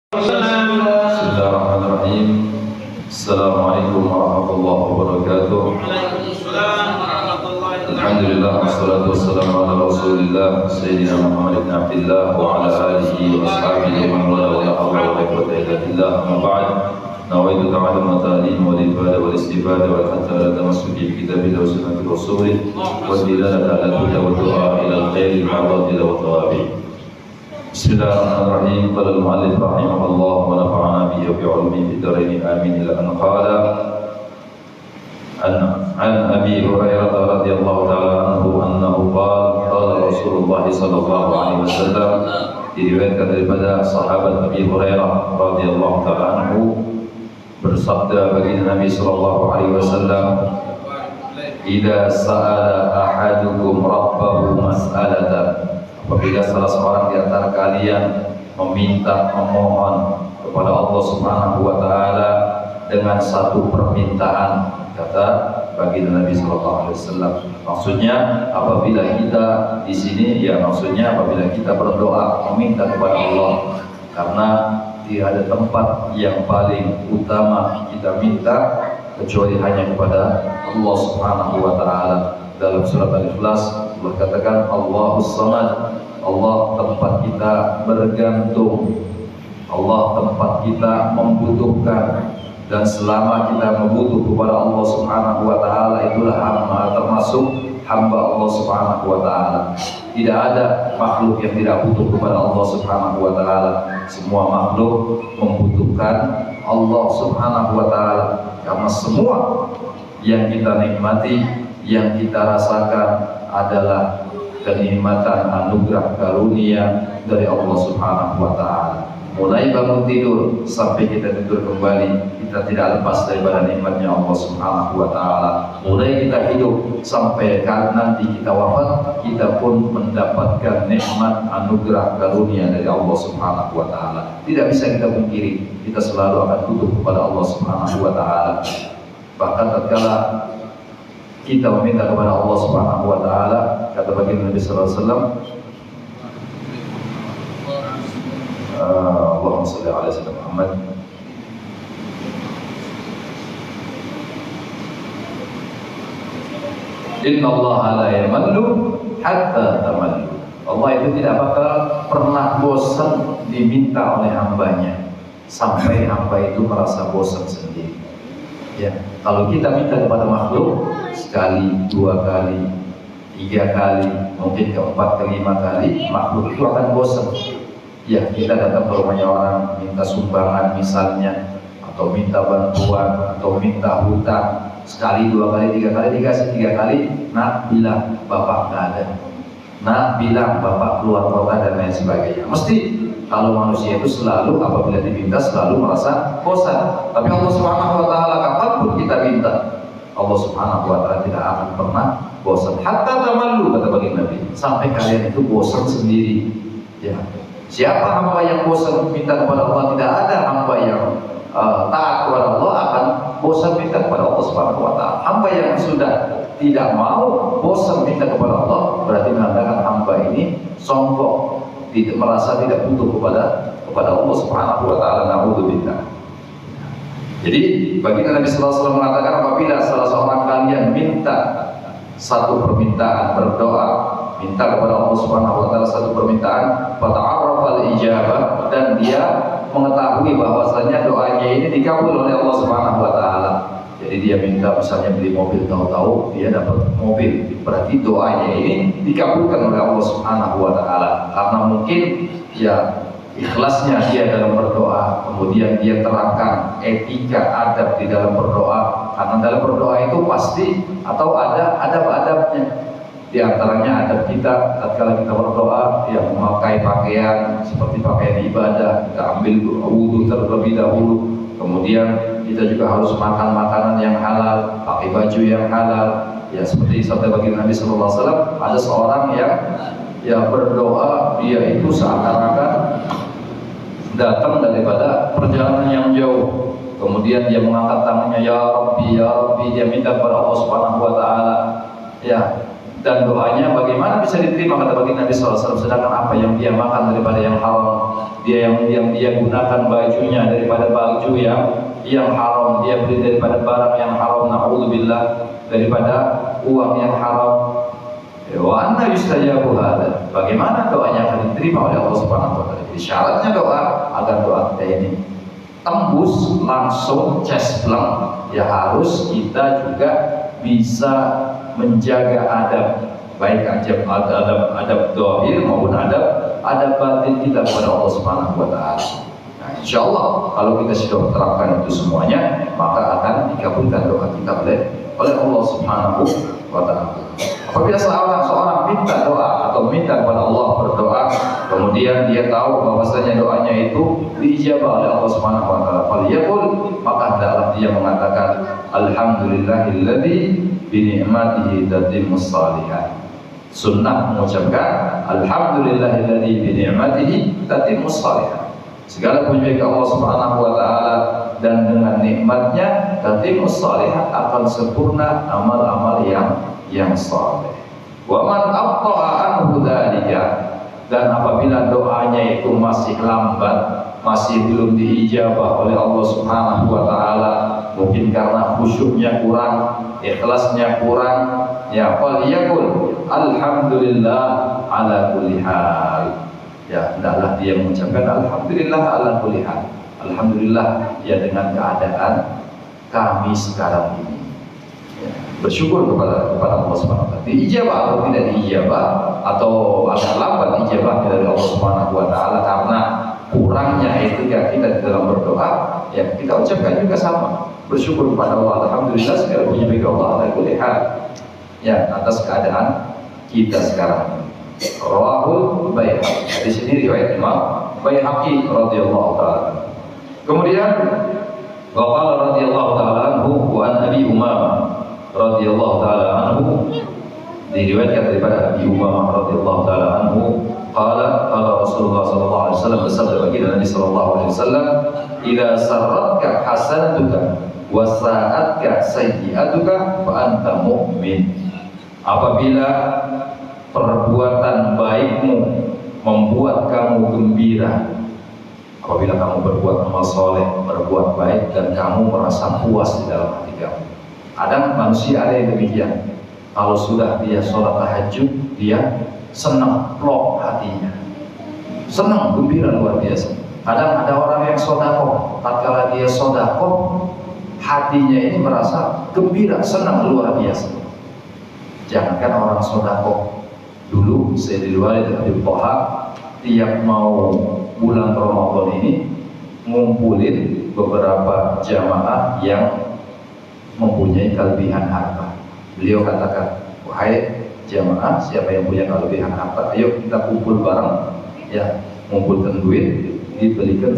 Bismillahirrahmanirrahim. Assalamualaikum warahmatullahi wabarakatuh. Alhamdulillah, wassalatu wassalamu ala rasulillah Sayyidina Muhammad ibn Abdillah wa ala alihi wa ashabihi wa man wala wa la hawla wa la quwwata illa billah. Amma ba'd. Nawaitu ta'allum wa ta'lim wal ibadah wal istifadah wal hatta ala tamassuki bi kitabillah wa sunnati rasulih wa dilalata ala huda wa du'a ila al-khairi al-'adil wa thawabi. Bismillahirrahmanirrahim. Qala al-mu'allif rahimahullah wa nafa'ana bihi wa bi'ulumihi fid dharain amin. Ila an qala an Abi Hurairah radhiyallahu ta'ala anhu annahu qala Rasulullah sallallahu alaihi wasallam, diriwayatkan daripada sahabat Abi Hurairah radhiyallahu ta'ala anhu, bersabda baginda Nabi sallallahu alaihi wasallam, "Idza sa'ala ahadukum rabbahu mas'alatan," apabila salah seorang di antara kalian memohon kepada Allah Subhanahu wa taala dengan satu permintaan, kata baginda Nabi sallallahu alaihi wasallam. Maksudnya apabila kita di sini, ya maksudnya apabila kita berdoa meminta kepada Allah, karena tidak ada tempat yang paling utama kita minta kecuali hanya kepada Allah Subhanahu wa taala. Dalam surat Al-Ikhlas Allah katakan Allahus Samad, Allah tempat kita bergantung, Allah tempat kita membutuhkan, dan selama kita membutuh kepada Allah Subhanahu wa taala, itulah hamba, termasuk hamba Allah Subhanahu wa taala. Tidak ada makhluk yang tidak butuh kepada Allah Subhanahu wa taala. Semua makhluk membutuhkan Allah Subhanahu wa taala, karena semua yang kita nikmati, yang kita rasakan adalah kenikmatan anugerah karunia dari Allah Subhanahu wa taala. Mulai bangun tidur sampai kita tidur kembali, kita tidak lepas daripada nikmatnya Allah Subhanahu wa taala. Mulai kita hidup sampai nanti kita wafat, kita pun mendapatkan nikmat anugerah karunia dari Allah Subhanahu wa taala. Tidak bisa kita pungkiri, kita selalu akan butuh kepada Allah Subhanahu wa taala. Bahkan tatkala kita meminta kepada Allah Subhanahu wa taala, kata baginda Nabi sallallahu alaihi wasallam, Allahumma shalli ala sayyidina Muhammad, Inna Allah la yamallu hatta tamallu. Allah itu tidak bakal pernah bosan diminta oleh hambanya sampai hamba itu merasa bosan sendiri. Ya, kalau kita minta kepada makhluk sekali, dua kali, tiga kali, mungkin keempat, kelima kali, makhluk itu akan bosan. Ya, kita datang ke rumahnya orang, minta sumbangan misalnya, atau minta bantuan, atau minta hutang, sekali, dua kali, tiga kali, dikasih tiga kali, nak bilang bapak nggak ada, nak bilang bapak keluar kota, dan lain sebagainya. Mesti kalau manusia itu selalu apabila diminta selalu merasa bosan. Tapi Allah Subhanahu wa taala kapanpun kita minta, Allah Subhanahu wa taala tidak akan pernah bosan. Hatta tamallu, kata baginda Nabi, sampai kalian itu bosan sendiri. Ya. Siapa hamba yang bosan minta kepada Allah? Tidak ada hamba yang taat kepada Allah akan bosan minta kepada Allah Subhanahu wa taala. Hamba yang sudah tidak mau bosan minta kepada Allah, berarti menandakan hamba ini sombong, tidak merasa tidak butuh kepada Allah Subhanahu wa taala. Na'udzubillah. Jadi baginda Nabi sallallahu alaihi wasallam mengatakan, apabila salah seorang kalian minta satu permintaan, berdoa minta kepada Allah Subhanahu wa taala satu permintaan, fata'arrafal ijabah, dan dia mengetahui bahwasanya doanya ini dikabul oleh Allah Subhanahu wa taala. Jadi dia minta misalnya beli mobil, tahu-tahu dia dapat mobil, berarti doanya ini dikabulkan oleh Allah Subhanahu wa taala. Karena mungkin ya ikhlasnya dia dalam berdoa, kemudian dia terangkan etika adab di dalam berdoa. Karena dalam berdoa itu pasti atau ada adab-adabnya. Di antaranya adab kita tatkala kita berdoa, ya memakai pakaian seperti pakaian ibadah, kita ambil wudu terlebih dahulu. Kemudian kita juga harus makan makanan yang halal, pakai baju yang halal. Ya seperti sabda baginda Nabi sallallahu alaihi wasallam, ada seorang yang berdoa, dia itu seakan-akan datang daripada perjalanan yang jauh. Kemudian dia mengangkat tangannya, ya Rabbi, ya Rabbi, dia minta kepada Allah Subhanahu wa taala. Ya, dan doanya bagaimana bisa diterima, kata baginda Nabi sallallahu alaihi wasallam, sedangkan apa yang dia makan daripada yang haram, yang dia gunakan bajunya daripada baju yang haram, dia beli daripada barang yang haram, na'udzubillah, daripada uang yang haram. Wa anna yustajabu hadza. Bagaimana doanya akan diterima oleh Allah Subhanahu wa taala? Jadi syaratnya doa agar doa kita ini tembus langsung cespleng, ya harus kita juga bisa menjaga adab, baik adab zahir maupun adab batin kita kepada Allah Subhanahu wa taala. Nah, insyaallah kalau kita sudah terapkan itu semuanya, maka akan dikabulkan doa kita oleh Allah Subhanahu wa taala. Apabila seorang minta doa atau minta kepada Allah berdoa, kemudian dia tahu bahwasanya doanya itu diijabah oleh Allah Subhanahu wa taala, falyaqul, maka hendaklah dia mengatakan alhamdulillahilladzi bi ni'matihi tatimmus shalihat. Sunnah mengucapkan alhamdulillahilladzi bi ni'matihi tatimmus shalihat. Segala puji bagi Allah Subhanahu wa taala, dan dengan nikmatnya tatimmus shalihat, akan sempurna amal-amal yang saleh. Wa man abta'a anhu dzalika, dan apabila doanya itu masih lambat, masih belum diijabah oleh Allah Subhanahu wa taala, mungkin karena khusyuknya kurang, ikhlasnya kurang, ya falyaqul alhamdulillah ala kulli hal. Ya, hendaklah dia mengucapkan alhamdulillah ala kulli hal. Alhamdulillah ya dengan keadaan kami sekarang ini. Ya, bersyukur kepada Allah Subhanahu wa taala. Diijabah atau tidak diijabah, atau agak lambat ijabah dari Allah Subhanahu wa taala karena kurangnya etika kita di dalam berdoa, ya kita ucapkan juga sama. Bersyukur kepada Allah, alhamdulillah segala puji bagi Allah ala kulli hal. Ya, atas keadaan kita sekarang. Rawahul Baihaqi. Di sini riwayat Imam Baihaqi radhiyallahu taala. Kemudian waqala radhiyallahu taala anhu wa an Abi Umamah radhiyallahu taala anhu, diriwayatkan daripada Abi Umamah radhiyallahu taala anhu, qala Rasulullah sallallahu alaihi wasallam, bersabda baginda Nabi sallallahu alaihi wasallam, idza sarratka hasanatuka wa sa'atka sayyi'atuka fa anta mu'min. Apabila perbuatan baikmu membuat kamu gembira, apabila kamu berbuat amal soleh, berbuat baik, dan kamu merasa puas di dalam hati kamu. Kadang manusia ada yang demikian, kalau sudah dia sholat tahajud, dia senang, plong hatinya, senang, gembira luar biasa. Kadang ada orang yang sodakoh, tatkala dia sodakoh, hatinya ini merasa gembira, senang luar biasa. Jangankan orang sodakoh, dulu Sayyidil Walid Habib Toha tiap mau bulan Ramadan ini ngumpulin beberapa jamaah yang mempunyai kelebihan harta. Beliau katakan, wahai jamaah, siapa yang punya kelebihan harta, ayo kita kumpul bareng, ya, ngumpulkan duit, dibelikan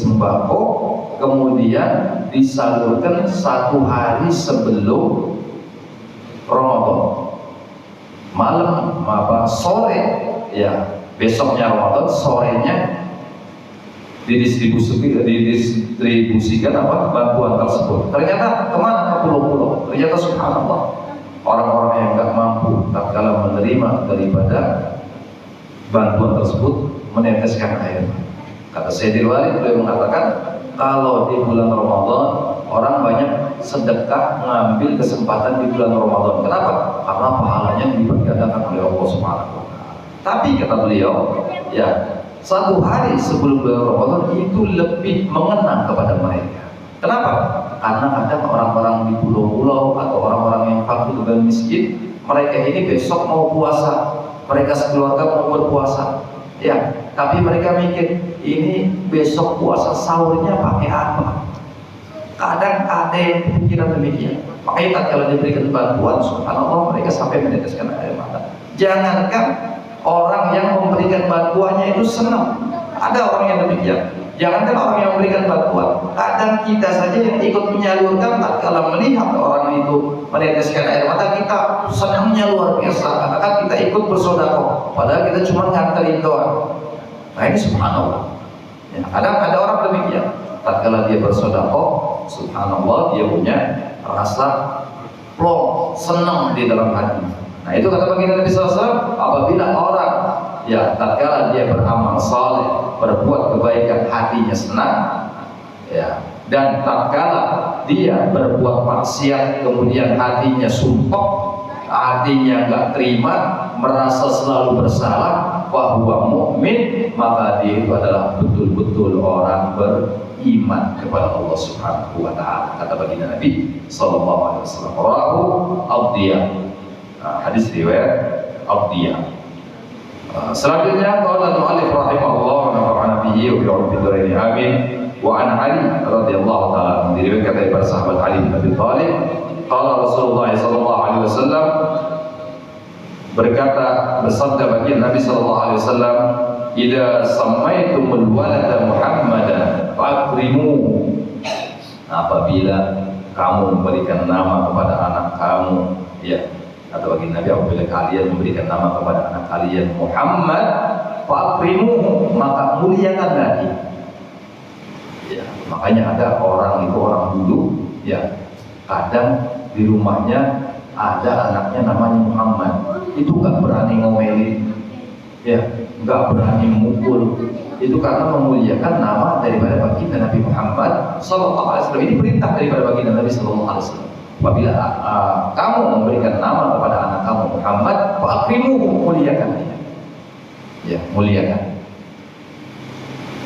sembako, kemudian disalurkan 1 hari sebelum Ramadan. Malam sore, ya, besoknya Ramadan, sorenya didistribusikan bantuan tersebut. Ternyata kemana? Ke pulau-pulau. Ternyata subhanallah, orang-orang yang nggak mampu tatkala menerima daripada bantuan tersebut meneteskan air. Kata Sayyidil Walid, beliau mengatakan, kalau di bulan Ramadan orang banyak sedekah, ngambil kesempatan di bulan Ramadan. Kenapa? Karena pahalanya dibergandakan oleh Allah Subhanahu wa taala. Tapi kata beliau, ya, 1 hari sebelum bulan Ramadan itu lebih mengenang kepada mereka. Kenapa? Karena kadang orang-orang di pulau-pulau atau orang-orang yang fakir dan miskin, mereka ini besok mau puasa, mereka sekeluarga mau berpuasa, ya, tapi mereka mikir, ini besok puasa sahurnya pakai apa? Kadang ada yang pikiran demikian. Makanya kalau diberikan bantuan, subhanallah, mereka sampai meneteskan air mata. Jangankan orang yang memberikan bantuannya itu senang, ada orang yang demikian. Jangankan orang yang memberikan bantuan, kadang kita saja yang ikut menyalurkan, kalau melihat orang itu meneteskan air mata, kita senangnya luar biasa. Karena kita ikut bersedekah, padahal kita cuma nganterin doang. Nah ini subhanallah. Ya, kadang ada orang demikian. Tatkala dia bersedekah, subhanallah, dia punya rasa plong, senang di dalam hati. Nah itu kata baginda Nabi SAW, apabila orang ya tatkala dia beramal saleh, berbuat kebaikan, hatinya senang, ya. Dan tatkala dia berbuat maksiat kemudian hatinya sumpah, hatinya enggak terima, merasa selalu bersalah, bahwa mukmin, maka dia itu adalah betul-betul orang beriman kepada Allah Subhanahu wa taala. Kata baginda Nabi sallallahu alaihi wasallam, rawahu Abdiyah. Hadis riwayat Abdiyah. Selanjutnya qala al-mu'allif rahimahullah wa nafa'ana bihi wa bi ulumi amin. Wa an Ali radhiyallahu taala diriwayatkan dari para sahabat Ali bin Abi Thalib, qala Rasulullah sallallahu alaihi wasallam, berkata, bersabda baginda Nabi sallallahu alaihi wasallam, "Idza samaitumul walada Muhammadan fakrimuhu." Apabila kamu memberikan nama kepada anak kamu, ya, atau baginda Nabi, apabila kalian memberikan nama kepada anak kalian Muhammad, fakrimuhu, maka muliakan lagi. Ya, makanya ada orang dulu, ya, kadang di rumahnya ada anaknya namanya Muhammad, itu nggak berani ngomelin, ya, nggak berani mukul, itu karena memuliakan nama daripada baginda Nabi Muhammad sallallahu alaihi wasallam. Ini perintah daripada baginda Nabi sallallahu alaihi wasallam. Apabila kamu memberikan nama kepada anak kamu Muhammad, fakrimuhu, muliakan dia, ya, muliakan.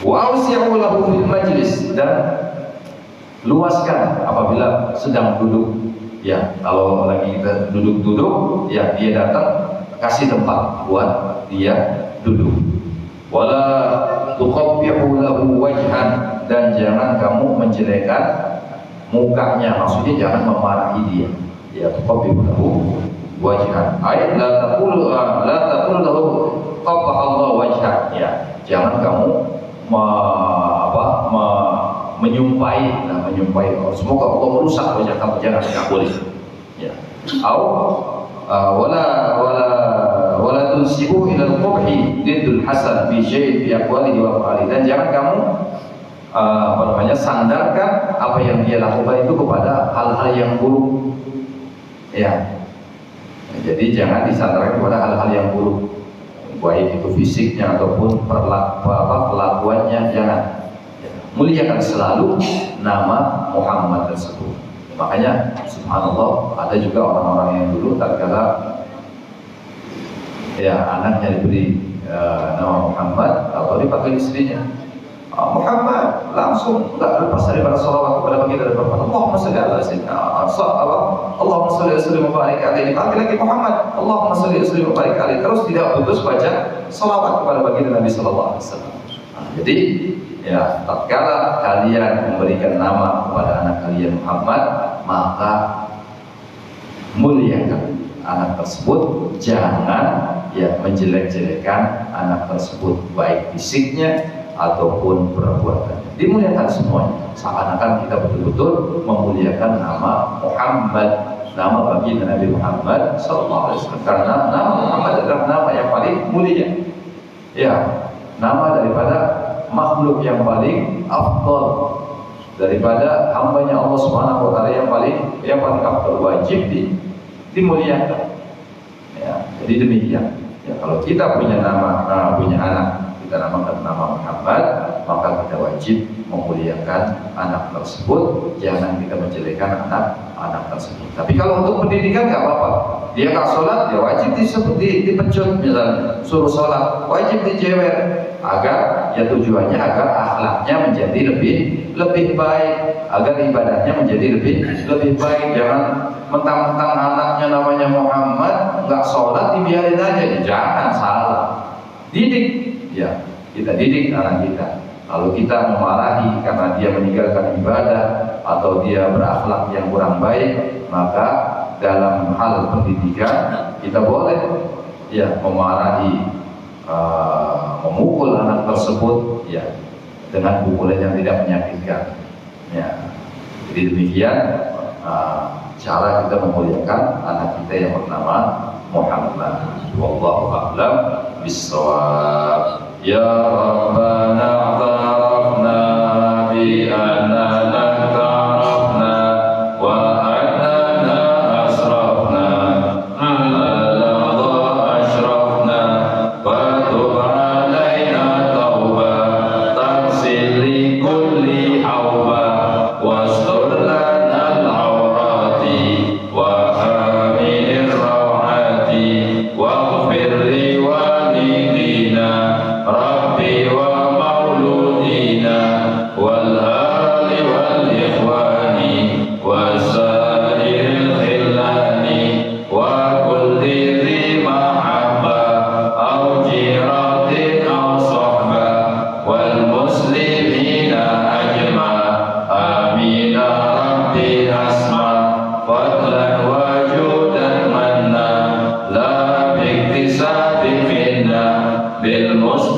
Wa ausi'u lahu fil majlis, dan luaskan apabila sedang duduk, ya, kalau lagi kita duduk-duduk, ya, dia datang, kasih tempat buat dia duduk. Wala tuqabbihu lahu wajhan, dan jangan kamu menjelekkan mukanya, maksudnya jangan memarahi dia, ya, tuqabbihu lahu wajhan, ayat la taqulu lahu qabbaha Allah wajhak, ya, jangan kamu menyumpai, semoga Allah merusak wajah kamu, jangan, tidak boleh, ya. Wala tunsibu ila al-qubhi diddul hasan fi syai'in fi aqwalihi wa af'alihi, dan jangan kamu sandarkan apa yang dia lakukan itu kepada hal-hal yang buruk, ya. Jadi jangan disandarkan kepada hal-hal yang buruk, baik itu fisiknya ataupun perlakuannya, jangan. Muliakan selalu nama Muhammad tersebut. Makanya subhanallah, ada juga orang-orang yang dulu tatkala, ya, anaknya diberi nama Muhammad, atau dipanggil istrinya Muhammad, langsung nggak lepas daripada salawat kepada baginda Nabi Muhammad. Allahumma shalli ala sayyidina Allahumma shalli wa sallim wa barik alaihi. Panggil lagi Muhammad, Allahumma shalli wa sallim wa barik alaihi. Terus tidak putus baca salawat kepada baginda Nabi sallallahu alaihi wasallam. Jadi, ya, tatkala kalian memberikan nama kepada anak kalian Muhammad, maka muliakan anak tersebut, jangan, ya, menjelek-jelekan anak tersebut, baik fisiknya ataupun perbuatannya. Dimuliakan semuanya, seakan-akan kita betul-betul memuliakan nama Muhammad, nama baginda Nabi Muhammad sallallahu alaihi wasallam, karena nama Muhammad adalah nama yang paling mulia, ya, nama daripada makhluk yang paling afdal, daripada hambanya Allah Subhanahu wa taala yang paling afdal, wajib dimuliakan, ya. Jadi demikian, ya, kalau kita punya punya anak, kita namakan nama Muhammad, maka kita wajib memuliakan anak tersebut, jangan kita menjelekkan anak tersebut. Tapi kalau untuk pendidikan nggak apa-apa, dia nggak sholat, ya wajib dipecut, misalnya suruh sholat, wajib dijewer, agar, ya, tujuannya agar akhlaknya menjadi lebih baik, agar ibadahnya menjadi lebih baik. Jangan mentang-mentang anaknya namanya Muhammad, nggak sholat dibiarin aja, jangan, salah. Didik, ya, kita didik anak kita. Kalau kita memarahi karena dia meninggalkan ibadah atau dia berakhlak yang kurang baik, maka dalam hal pendidikan kita boleh, ya, memarahi, memukul anak tersebut, ya, dengan pukulan yang tidak menyakitkan, ya. Jadi demikian cara kita memuliakan anak kita yang bernama Muhammad. Wallahu a'lam bissawab. Ya Rabbana a'tarafna bi annana ta'arafna wa annana asrafna ala dha ashrafna wa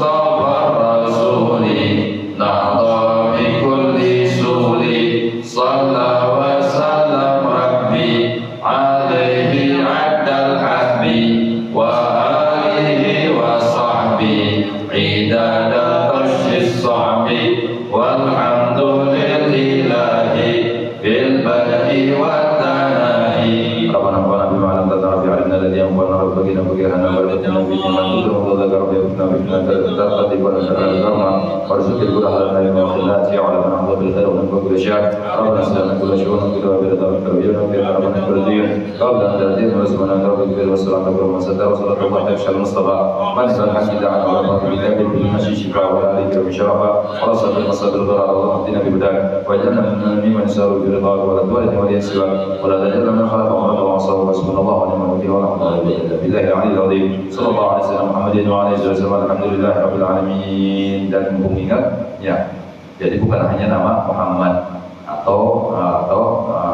Mustafa Rasuli nahda bi kulli suli Salla wa sallam Rabbi alaihi addal habbi wa alihi wa sahbi idada tashis sahbi walhamdulillahi bil bada'i wa tanahi Rabbana wa nabi ma'alam tata rabbi alimna ladhi amwana rabbagina bugirana warbatina bidina tudu wa dhagar biyabna bidina tata tibana syara'al karma warzuqil gurah lana wa khilati wa lana hamdu bil khair wa nabwa kula syar Rabbana sallallahu kula syuhuna kula wa birata wa karbiyana wa birata rabbana kuladiyun Rabbana dardin wa subhana rabbi bil wassalam wa kurma sadda wa sallallahu alaihi wa mustafa man salhan kida'an wa rabbi kitabin bil masyi shifa wa alihi wa bisharafa wa rasul masadul dhara Allah tina bi budak wa janna min saru bil ridha wa ridwan wa yaswa wa la tajalla min khalaqa wa rabbana wa sallallahu alaihi wa sallam wa rahmatullahi billahi al-aliyyil azim sallallahu alaihi wa sallam Muhammadin wa alihi wa sallam alhamdulillahi rabbil alamin dan mengingat ya jadi bukan hanya nama Muhammad atau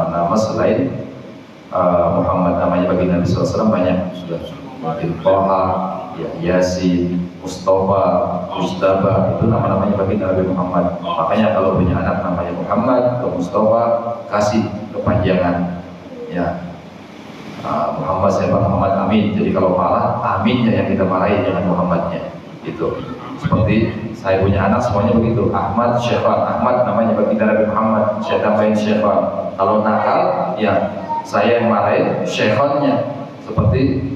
nama selain Muhammad namanya bagi Nabi SAW banyak sudah Toha, ya, Yasin, Mustafa, Mustaba itu nama-namanya bagi Nabi Muhammad. Makanya kalau punya anak namanya Muhammad atau Mustafa kasih kepanjangan ya Muhammad siapa Muhammad Amin. Jadi kalau marah Aminnya yang kita marahin jangan Muhammadnya gitu. Seperti saya punya anak semuanya begitu Ahmad, Syefan, Ahmad namanya bagi Nabi Muhammad saya tambahin Syefan. Kalau nakal ya saya yang marahin Syefannya seperti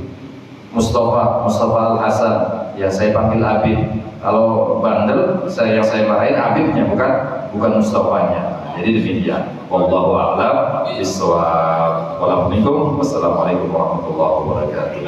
Mustafa Al-Hasan ya saya panggil Habib. Kalau bandel yang saya marahin Habibnya bukan Mustafanya. Jadi demikian. Wallahu a'lam bishawab. Wassalamualaikum warahmatullahi wabarakatuh.